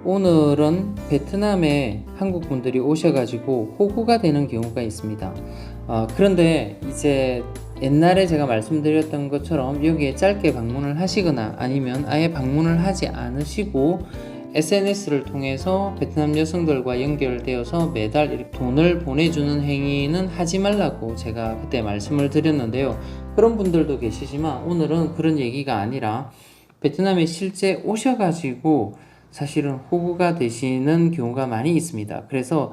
오늘은 베트남에 한국 분들이 오셔가지고 호구가 되는 경우가 있습니다. 그런데 이제 옛날에 제가 말씀드렸던 것처럼 여기에 짧게 방문을 하시거나 아니면 아예 방문을 하지 않으시고 SNS를 통해서 베트남 여성들과 연결되어서 매달 이렇게 돈을 보내주는 행위는 하지 말라고 제가 그때 말씀을 드렸는데요. 그런 분들도 계시지만 오늘은 그런 얘기가 아니라 베트남에 실제 오셔가지고 사실은 호구가 되시는 경우가 많이 있습니다. 그래서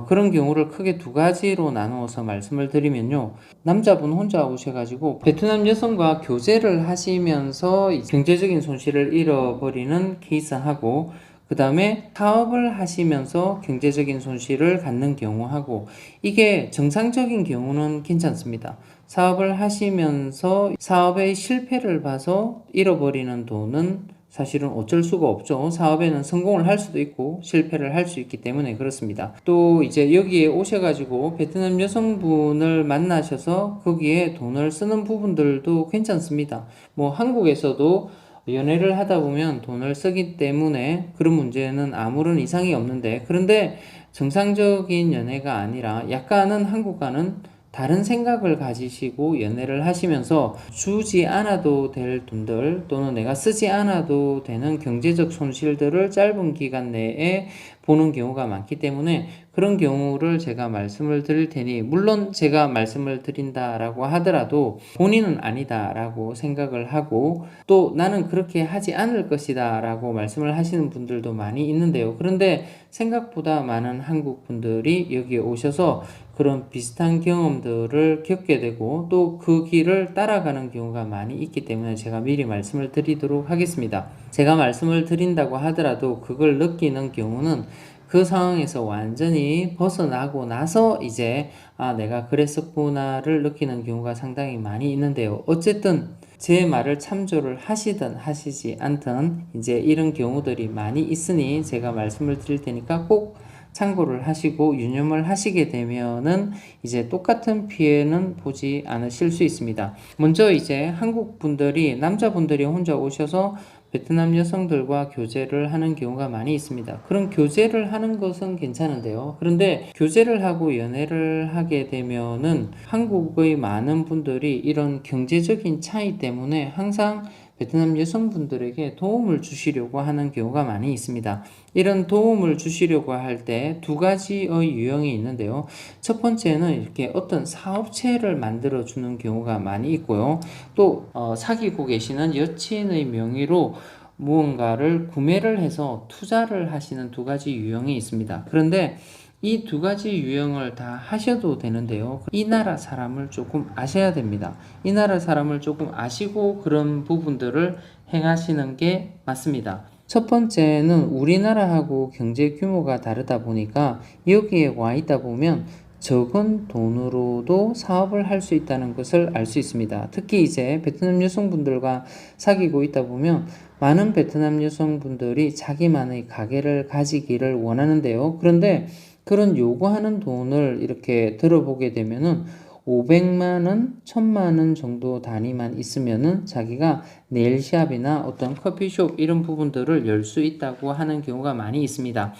그런 경우를 크게 두 가지로 나누어서 말씀을 드리면요. 남자분 혼자 오셔가지고 베트남 여성과 교제를 하시면서 경제적인 손실을 잃어버리는 케이스하고, 그 다음에 사업을 하시면서 경제적인 손실을 갖는 경우하고, 이게 정상적인 경우는 괜찮습니다. 사업을 하시면서 사업의 실패를 봐서 잃어버리는 돈은 사실은 어쩔 수가 없죠. 사업에는 성공을 할 수도 있고 실패를 할 수 있기 때문에 그렇습니다. 또 이제 여기에 오셔가지고 베트남 여성분을 만나셔서 거기에 돈을 쓰는 부분들도 괜찮습니다. 뭐 한국에서도 연애를 하다 보면 돈을 쓰기 때문에 그런 문제는 아무런 이상이 없는데, 그런데 정상적인 연애가 아니라 약간은 한국과는 다른 생각을 가지시고 연애를 하시면서 주지 않아도 될 돈들 또는 내가 쓰지 않아도 되는 경제적 손실들을 짧은 기간 내에 보는 경우가 많기 때문에 그런 경우를 제가 말씀을 드릴 테니, 물론 제가 말씀을 드린다라고 하더라도 본인은 아니다라고 생각을 하고 또 나는 그렇게 하지 않을 것이다 라고 말씀을 하시는 분들도 많이 있는데요. 그런데 생각보다 많은 한국 분들이 여기에 오셔서 그런 비슷한 경험들을 겪게 되고 또 그 길을 따라가는 경우가 많이 있기 때문에 제가 미리 말씀을 드리도록 하겠습니다. 제가 말씀을 드린다고 하더라도 그걸 느끼는 경우는 그 상황에서 완전히 벗어나고 나서 이제 내가 그랬었구나를 느끼는 경우가 상당히 많이 있는데요. 어쨌든 제 말을 참조를 하시든 하시지 않든 이제 이런 경우들이 많이 있으니 제가 말씀을 드릴 테니까 꼭 참고를 하시고 유념을 하시게 되면은 이제 똑같은 피해는 보지 않으실 수 있습니다. 먼저 이제 한국 분들이, 남자분들이 혼자 오셔서 베트남 여성들과 교제를 하는 경우가 많이 있습니다. 그런 교제를 하는 것은 괜찮은데요. 그런데 교제를 하고 연애를 하게 되면은 한국의 많은 분들이 이런 경제적인 차이 때문에 항상 베트남 여성분들에게 도움을 주시려고 하는 경우가 많이 있습니다. 이런 도움을 주시려고 할 때 두 가지의 유형이 있는데요. 첫 번째는 이렇게 어떤 사업체를 만들어 주는 경우가 많이 있고요. 또 사귀고 계시는 여친의 명의로 무언가를 구매를 해서 투자를 하시는 두 가지 유형이 있습니다. 그런데 이 두 가지 유형을 다 하셔도 되는데요. 이 나라 사람을 조금 아셔야 됩니다. 이 나라 사람을 조금 아시고 그런 부분들을 행하시는 게 맞습니다. 첫 번째는 우리나라하고 경제 규모가 다르다 보니까 여기에 와 있다 보면 적은 돈으로도 사업을 할 수 있다는 것을 알 수 있습니다. 특히 이제 베트남 여성분들과 사귀고 있다 보면 많은 베트남 여성분들이 자기만의 가게를 가지기를 원하는데요. 그런데 그런 요구하는 돈을 이렇게 들어보게 되면은 500만 원, 1000만 원 정도 단위만 있으면은 자기가 네일샵이나 어떤 커피숍 이런 부분들을 열 수 있다고 하는 경우가 많이 있습니다.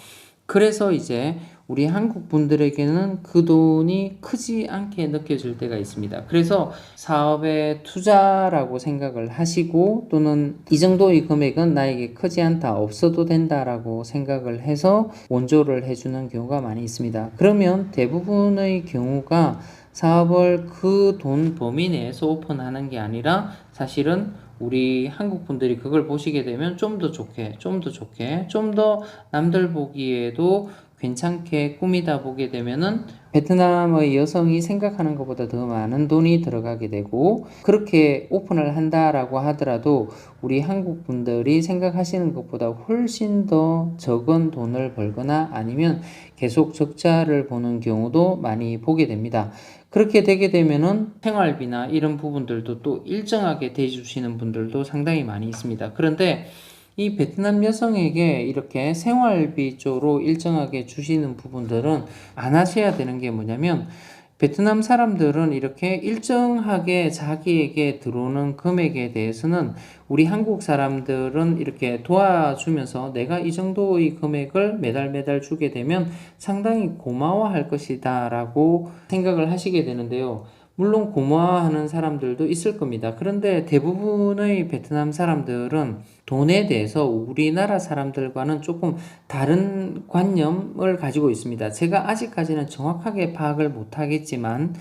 그래서 이제 우리 한국 분들에게는 그 돈이 크지 않게 느껴질 때가 있습니다. 그래서 사업에 투자라고 생각을 하시고 또는 이 정도의 금액은 나에게 크지 않다, 없어도 된다라고 생각을 해서 원조를 해주는 경우가 많이 있습니다. 그러면 대부분의 경우가 사업을 그 돈 범위 내에서 오픈하는 게 아니라 사실은 우리 한국 분들이 그걸 보시게 되면 좀 더 좋게, 좀 더 남들 보기에도 괜찮게 꾸미다 보게 되면은 베트남의 여성이 생각하는 것보다 더 많은 돈이 들어가게 되고, 그렇게 오픈을 한다라고 하더라도 우리 한국 분들이 생각하시는 것보다 훨씬 더 적은 돈을 벌거나 아니면 계속 적자를 보는 경우도 많이 보게 됩니다. 그렇게 되게 되면은 생활비나 이런 부분들도 또 일정하게 대주시는 분들도 상당히 많이 있습니다. 그런데 이 베트남 여성에게 이렇게 생활비 쪽으로 일정하게 주시는 부분들은 안 하셔야 되는 게 뭐냐면, 베트남 사람들은 이렇게 일정하게 자기에게 들어오는 금액에 대해서는 우리 한국 사람들은 이렇게 도와주면서 내가 이 정도의 금액을 매달 주게 되면 상당히 고마워할 것이다 라고 생각을 하시게 되는데요. 물론 고마워하는 사람들도 있을 겁니다. 그런데 대부분의 베트남 사람들은 돈에 대해서 우리나라 사람들과는 조금 다른 관념을 가지고 있습니다. 제가 아직까지는 정확하게 파악을 못하겠지만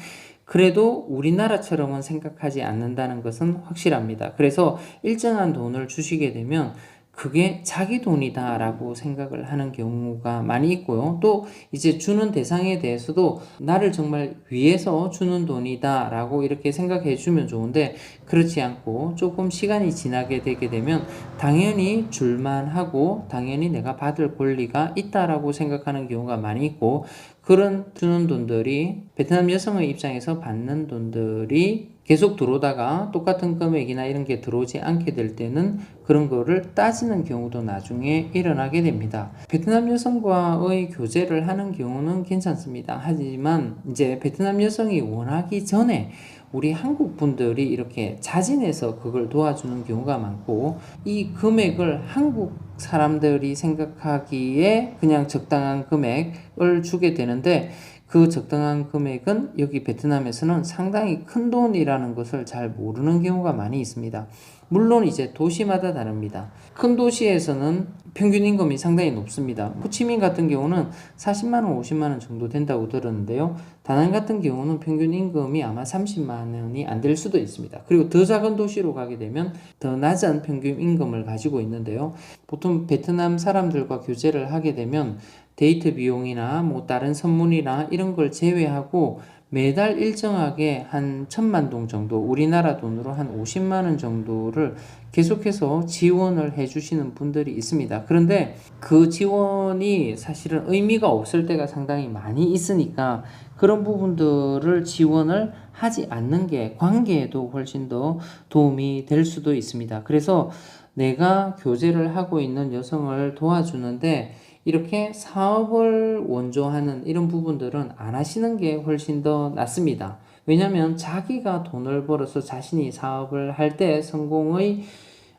그래도 우리나라처럼은 생각하지 않는다는 것은 확실합니다. 그래서 일정한 돈을 주시게 되면 그게 자기 돈이다 라고 생각을 하는 경우가 많이 있고요. 또 이제 주는 대상에 대해서도 나를 정말 위해서 주는 돈이다 라고 이렇게 생각해 주면 좋은데, 그렇지 않고 조금 시간이 지나게 되게 되면 당연히 줄만 하고 당연히 내가 받을 권리가 있다라고 생각하는 경우가 많이 있고, 그런 주는 돈들이 베트남 여성의 입장에서 받는 돈들이 계속 들어오다가 똑같은 금액이나 이런 게 들어오지 않게 될 때는 그런 거를 따지는 경우도 나중에 일어나게 됩니다. 베트남 여성과의 교제를 하는 경우는 괜찮습니다. 하지만 이제 베트남 여성이 원하기 전에 우리 한국 분들이 이렇게 자진해서 그걸 도와주는 경우가 많고, 이 금액을 한국 사람들이 생각하기에 그냥 적당한 금액을 주게 되는데, 그 적당한 금액은 여기 베트남에서는 상당히 큰 돈이라는 것을 잘 모르는 경우가 많이 있습니다. 물론 이제 도시마다 다릅니다. 큰 도시에서는 평균 임금이 상당히 높습니다. 호치민 같은 경우는 40만원, 50만원 정도 된다고 들었는데요. 다낭 같은 경우는 평균 임금이 아마 30만원이 안 될 수도 있습니다. 그리고 더 작은 도시로 가게 되면 더 낮은 평균 임금을 가지고 있는데요. 보통 베트남 사람들과 교제를 하게 되면 데이트 비용이나 뭐 다른 선물이나 이런 걸 제외하고 매달 일정하게 한 1,000만 동 정도, 우리나라 돈으로 한 50만 원 정도를 계속해서 지원을 해주시는 분들이 있습니다. 그런데 그 지원이 사실은 의미가 없을 때가 상당히 많이 있으니까 그런 부분들을 지원을 하지 않는 게 관계에도 훨씬 더 도움이 될 수도 있습니다. 그래서 내가 교제를 하고 있는 여성을 도와주는데 이렇게 사업을 원조하는 이런 부분들은 안 하시는 게 훨씬 더 낫습니다. 왜냐하면 자기가 돈을 벌어서 자신이 사업을 할 때 성공의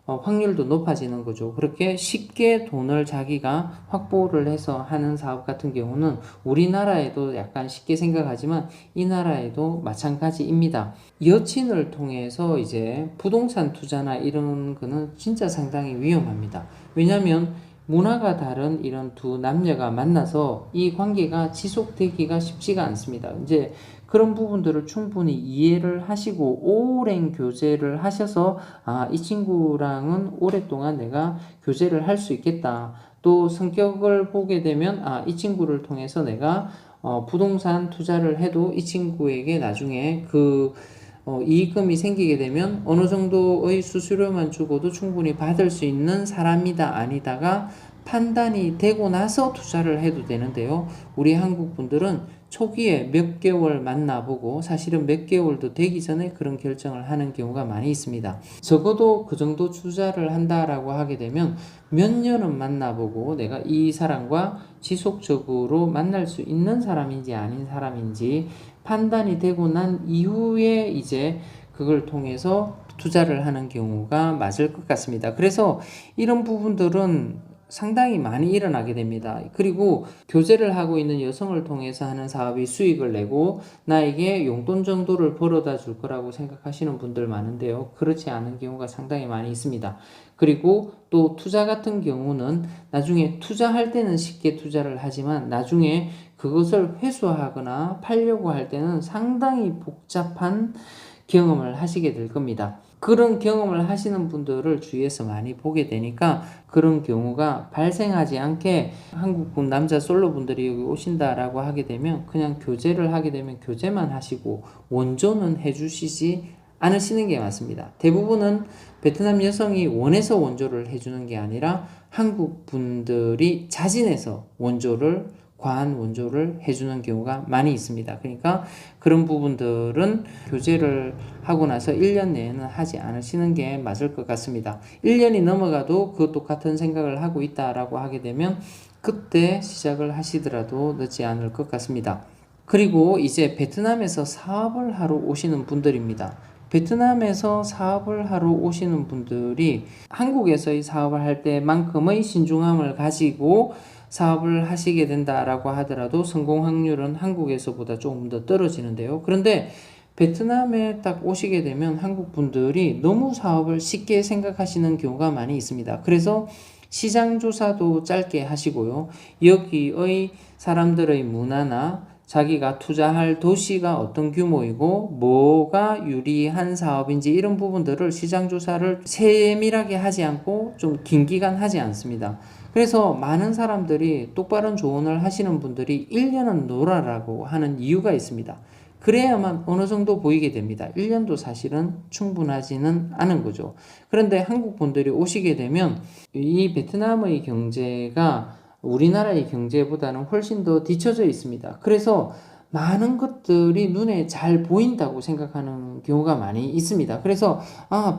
확률도 높아지는 거죠. 그렇게 쉽게 돈을 자기가 확보를 해서 하는 사업 같은 경우는 우리나라에도 약간 쉽게 생각하지만 이 나라에도 마찬가지입니다. 여친을 통해서 이제 부동산 투자나 이런 거는 진짜 상당히 위험합니다. 왜냐하면 문화가 다른 이런 두 남녀가 만나서 이 관계가 지속되기가 쉽지가 않습니다. 이제 그런 부분들을 충분히 이해를 하시고 오랜 교제를 하셔서 이 친구랑은 오랫동안 내가 교제를 할 수 있겠다. 또 성격을 보게 되면 이 친구를 통해서 내가 부동산 투자를 해도 이 친구에게 나중에 이익금이 생기게 되면 어느 정도의 수수료만 주고도 충분히 받을 수 있는 사람이다 아니다가 판단이 되고 나서 투자를 해도 되는데요. 우리 한국 분들은 초기에 몇 개월 만나보고 사실은 몇 개월도 되기 전에 그런 결정을 하는 경우가 많이 있습니다. 적어도 그 정도 투자를 한다라고 하게 되면 몇 년은 만나보고 내가 이 사람과 지속적으로 만날 수 있는 사람인지 아닌 사람인지 판단이 되고 난 이후에 이제 그걸 통해서 투자를 하는 경우가 맞을 것 같습니다. 그래서 이런 부분들은 상당히 많이 일어나게 됩니다. 그리고 교제를 하고 있는 여성을 통해서 하는 사업이 수익을 내고 나에게 용돈 정도를 벌어다 줄 거라고 생각하시는 분들 많은데요. 그렇지 않은 경우가 상당히 많이 있습니다. 그리고 또 투자 같은 경우는 나중에 투자할 때는 쉽게 투자를 하지만 나중에 그것을 회수하거나 팔려고 할 때는 상당히 복잡한 경험을 하시게 될 겁니다. 그런 경험을 하시는 분들을 주위에서 많이 보게 되니까 그런 경우가 발생하지 않게 한국분 남자 솔로분들이 여기 오신다라고 하게 되면 그냥 교제를 하게 되면 교제만 하시고 원조는 해주시지 않으시는 게 맞습니다. 대부분은 베트남 여성이 원해서 원조를 해주는 게 아니라 한국 분들이 자진해서 과한 원조를 해주는 경우가 많이 있습니다. 그러니까 그런 부분들은 교제를 하고 나서 1년 내에는 하지 않으시는 게 맞을 것 같습니다. 1년이 넘어가도 그 똑같은 생각을 하고 있다라고 하게 되면 그때 시작을 하시더라도 늦지 않을 것 같습니다. 그리고 이제 베트남에서 사업을 하러 오시는 분들입니다. 베트남에서 사업을 하러 오시는 분들이 한국에서의 사업을 할 때만큼의 신중함을 가지고 사업을 하시게 된다라고 하더라도 성공 확률은 한국에서보다 조금 더 떨어지는데요. 그런데 베트남에 딱 오시게 되면 한국 분들이 너무 사업을 쉽게 생각하시는 경우가 많이 있습니다. 그래서 시장 조사도 짧게 하시고요. 여기의 사람들의 문화나 자기가 투자할 도시가 어떤 규모이고 뭐가 유리한 사업인지 이런 부분들을 시장 조사를 세밀하게 하지 않고 좀 긴 기간 하지 않습니다. 그래서 많은 사람들이 똑바른 조언을 하시는 분들이 1년은 놀아라고 하는 이유가 있습니다. 그래야만 어느 정도 보이게 됩니다. 1년도 사실은 충분하지는 않은 거죠. 그런데 한국 분들이 오시게 되면 이 베트남의 경제가 우리나라의 경제보다는 훨씬 더 뒤처져 있습니다. 그래서 많은 것들이 눈에 잘 보인다고 생각하는 경우가 많이 있습니다. 그래서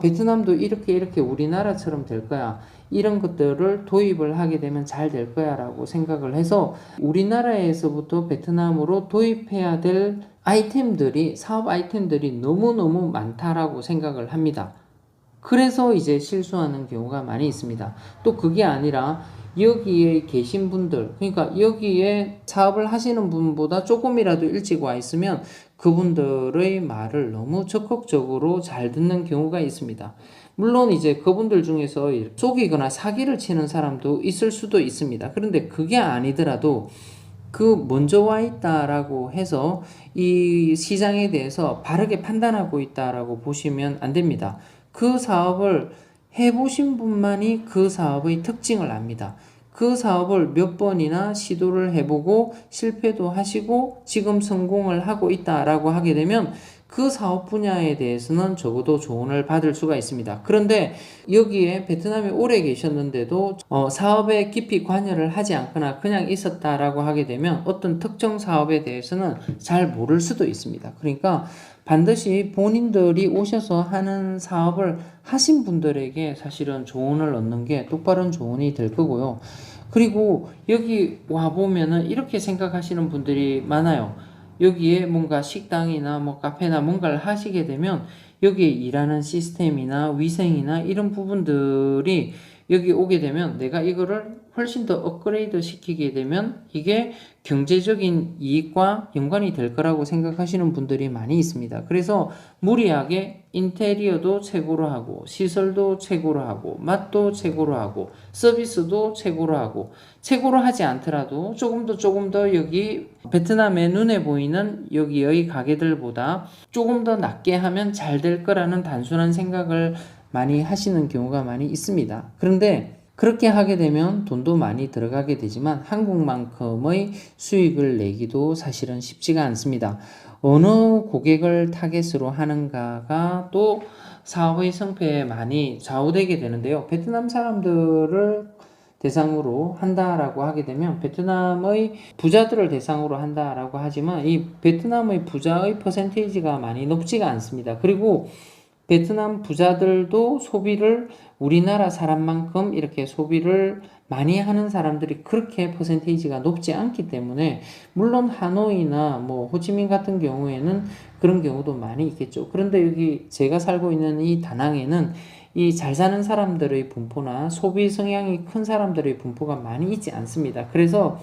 베트남도 이렇게 우리나라처럼 될 거야. 이런 것들을 도입을 하게 되면 잘 될 거야 라고 생각을 해서 우리나라에서부터 베트남으로 도입해야 될 아이템들이, 사업 아이템들이 너무너무 많다라고 생각을 합니다. 그래서 이제 실수하는 경우가 많이 있습니다. 또 그게 아니라 여기에 계신 분들, 그러니까 여기에 사업을 하시는 분보다 조금이라도 일찍 와 있으면 그분들의 말을 너무 적극적으로 잘 듣는 경우가 있습니다. 물론 이제 그분들 중에서 속이거나 사기를 치는 사람도 있을 수도 있습니다. 그런데 그게 아니더라도 그 먼저 와 있다라고 해서 이 시장에 대해서 바르게 판단하고 있다라고 보시면 안 됩니다. 그 사업을 해보신 분만이 그 사업의 특징을 압니다. 그 사업을 몇 번이나 시도를 해보고 실패도 하시고 지금 성공을 하고 있다라고 하게 되면 그 사업 분야에 대해서는 적어도 조언을 받을 수가 있습니다. 그런데 여기에 베트남에 오래 계셨는데도 사업에 깊이 관여를 하지 않거나 그냥 있었다라고 하게 되면 어떤 특정 사업에 대해서는 잘 모를 수도 있습니다. 그러니까 반드시 본인들이 오셔서 하는 사업을 하신 분들에게 사실은 조언을 얻는 게 똑바른 조언이 될 거고요. 그리고 여기 와보면은 이렇게 생각하시는 분들이 많아요. 여기에 뭔가 식당이나 뭐 카페나 뭔가를 하시게 되면 여기에 일하는 시스템이나 위생이나 이런 부분들이 여기 오게 되면 내가 이거를 훨씬 더 업그레이드 시키게 되면 이게 경제적인 이익과 연관이 될 거라고 생각하시는 분들이 많이 있습니다. 그래서 무리하게 인테리어도 최고로 하고 시설도 최고로 하고 맛도 최고로 하고 서비스도 최고로 하고 최고로 하지 않더라도 조금 더 여기 베트남의 눈에 보이는 여기의 가게들보다 조금 더 낮게 하면 잘 될 거라는 단순한 생각을 많이 하시는 경우가 많이 있습니다. 그런데 그렇게 하게 되면 돈도 많이 들어가게 되지만 한국만큼의 수익을 내기도 사실은 쉽지가 않습니다. 어느 고객을 타겟으로 하는가가 또 사업의 성패에 많이 좌우되게 되는데요. 베트남 사람들을 대상으로 한다라고 하게 되면 베트남의 부자들을 대상으로 한다라고 하지만 이 베트남의 부자의 퍼센테이지가 많이 높지가 않습니다. 그리고 베트남 부자들도 소비를 우리나라 사람만큼 이렇게 소비를 많이 하는 사람들이 그렇게 퍼센테이지가 높지 않기 때문에 물론 하노이나 뭐 호치민 같은 경우에는 그런 경우도 많이 있겠죠. 그런데 여기 제가 살고 있는 이 다낭에는 이 잘 사는 사람들의 분포나 소비 성향이 큰 사람들의 분포가 많이 있지 않습니다. 그래서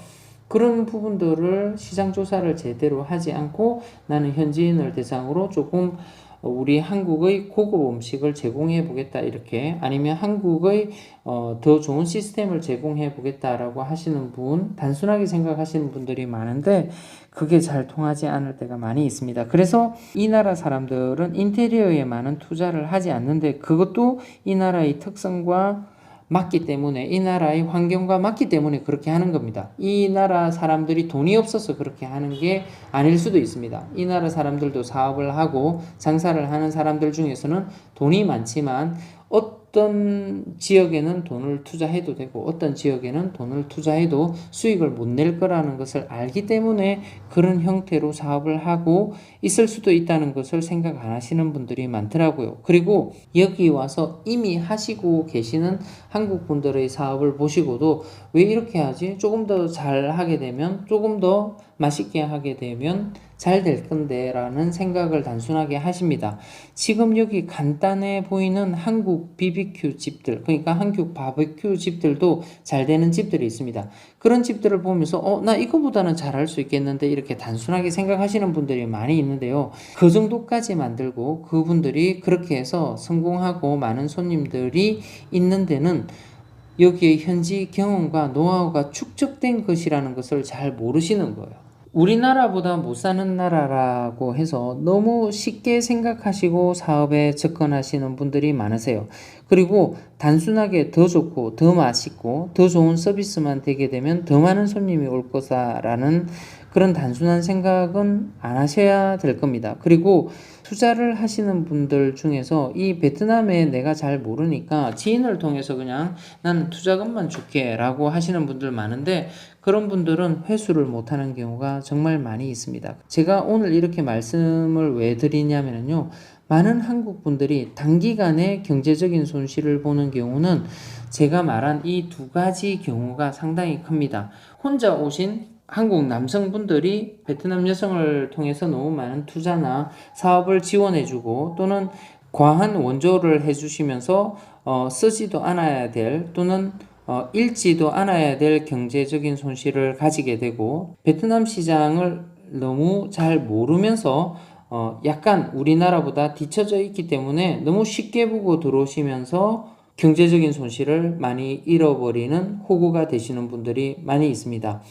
그런 부분들을 시장 조사를 제대로 하지 않고 나는 현지인을 대상으로 조금 우리 한국의 고급 음식을 제공해 보겠다 이렇게 아니면 한국의 더 좋은 시스템을 제공해 보겠다라고 하시는 분 단순하게 생각하시는 분들이 많은데 그게 잘 통하지 않을 때가 많이 있습니다. 그래서 이 나라 사람들은 인테리어에 많은 투자를 하지 않는데 그것도 이 나라의 특성과 맞기 때문에 이 나라의 환경과 맞기 때문에 그렇게 하는 겁니다. 이 나라 사람들이 돈이 없어서 그렇게 하는 게 아닐 수도 있습니다. 이 나라 사람들도 사업을 하고 장사를 하는 사람들 중에서는 돈이 많지만 어떤 지역에는 돈을 투자해도 되고 어떤 지역에는 돈을 투자해도 수익을 못 낼 거라는 것을 알기 때문에 그런 형태로 사업을 하고 있을 수도 있다는 것을 생각 안 하시는 분들이 많더라고요. 그리고 여기 와서 이미 하시고 계시는 한국 분들의 사업을 보시고도 왜 이렇게 하지? 조금 더 잘 하게 되면 조금 더 맛있게 하게 되면 잘 될 건데 라는 생각을 단순하게 하십니다. 지금 여기 간단해 보이는 한국 BBQ 집들, 그러니까 한국 바베큐 집들도 잘 되는 집들이 있습니다. 그런 집들을 보면서 나 이거보다는 잘할 수 있겠는데 이렇게 단순하게 생각하시는 분들이 많이 있는데요. 그 정도까지 만들고 그분들이 그렇게 해서 성공하고 많은 손님들이 있는 데는 여기에 현지 경험과 노하우가 축적된 것이라는 것을 잘 모르시는 거예요. 우리나라보다 못 사는 나라라고 해서 너무 쉽게 생각하시고 사업에 접근하시는 분들이 많으세요. 그리고 단순하게 더 좋고 더 맛있고 더 좋은 서비스만 되게 되면 더 많은 손님이 올 거다라는 그런 단순한 생각은 안 하셔야 될 겁니다. 그리고 투자를 하시는 분들 중에서 이 베트남에 내가 잘 모르니까 지인을 통해서 그냥 나는 투자금만 줄게 라고 하시는 분들 많은데, 그런 분들은 회수를 못하는 경우가 정말 많이 있습니다. 제가 오늘 이렇게 말씀을 왜 드리냐면요, 많은 한국 분들이 단기간에 경제적인 손실을 보는 경우는 제가 말한 이 두 가지 경우가 상당히 큽니다. 혼자 오신 한국 남성분들이 베트남 여성을 통해서 너무 많은 투자나 사업을 지원해주고 또는 과한 원조를 해주시면서 쓰지도 않아야 될 또는 잃지도 않아야 될 경제적인 손실을 가지게 되고, 베트남 시장을 너무 잘 모르면서 약간 우리나라보다 뒤처져 있기 때문에 너무 쉽게 보고 들어오시면서 경제적인 손실을 많이 잃어버리는 호구가 되시는 분들이 많이 있습니다.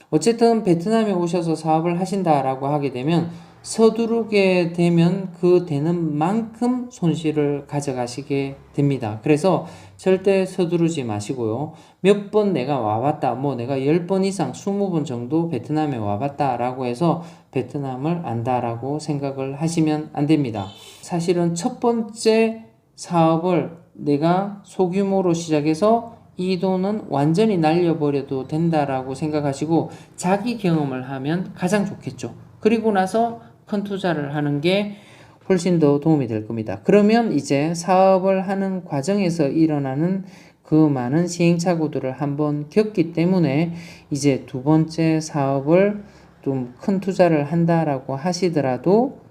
어쨌든 베트남에 오셔서 사업을 하신다라고 하게 되면 서두르게 되면 그 되는 만큼 손실을 가져가시게 됩니다. 그래서 절대 서두르지 마시고요. 몇 번 내가 와봤다, 내가 10번 이상 20번 정도 베트남에 와봤다 라고 해서 베트남을 안다라고 생각을 하시면 안 됩니다. 사실은 첫 번째 사업을 내가 소규모로 시작해서 이 돈은 완전히 날려버려도 된다라고 생각하시고 자기 경험을 하면 가장 좋겠죠. 그리고 나서 큰 투자를 하는 게 훨씬 더 도움이 될 겁니다. 그러면 이제 사업을 하는 과정에서 일어나는 그 많은 시행착오들을 한번 겪기 때문에 이제 두 번째 사업을 좀 큰 투자를 한다라고 하시더라도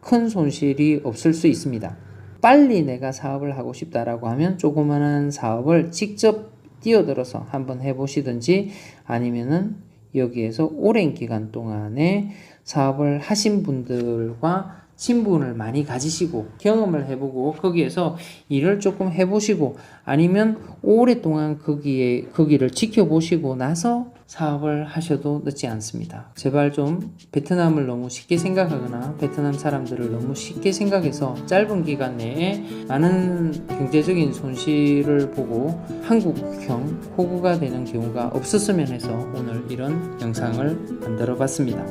큰 손실이 없을 수 있습니다. 빨리 내가 사업을 하고 싶다라고 하면 조그마한 사업을 직접 뛰어들어서 한번 해보시든지, 아니면은 여기에서 오랜 기간 동안에 사업을 하신 분들과 친분을 많이 가지시고 경험을 해보고 거기에서 일을 조금 해보시고, 아니면 오랫동안 거기를 지켜보시고 나서 사업을 하셔도 늦지 않습니다. 제발 좀 베트남을 너무 쉽게 생각하거나 베트남 사람들을 너무 쉽게 생각해서 짧은 기간 내에 많은 경제적인 손실을 보고 한국형 호구가 되는 경우가 없었으면 해서 오늘 이런 영상을 만들어 봤습니다.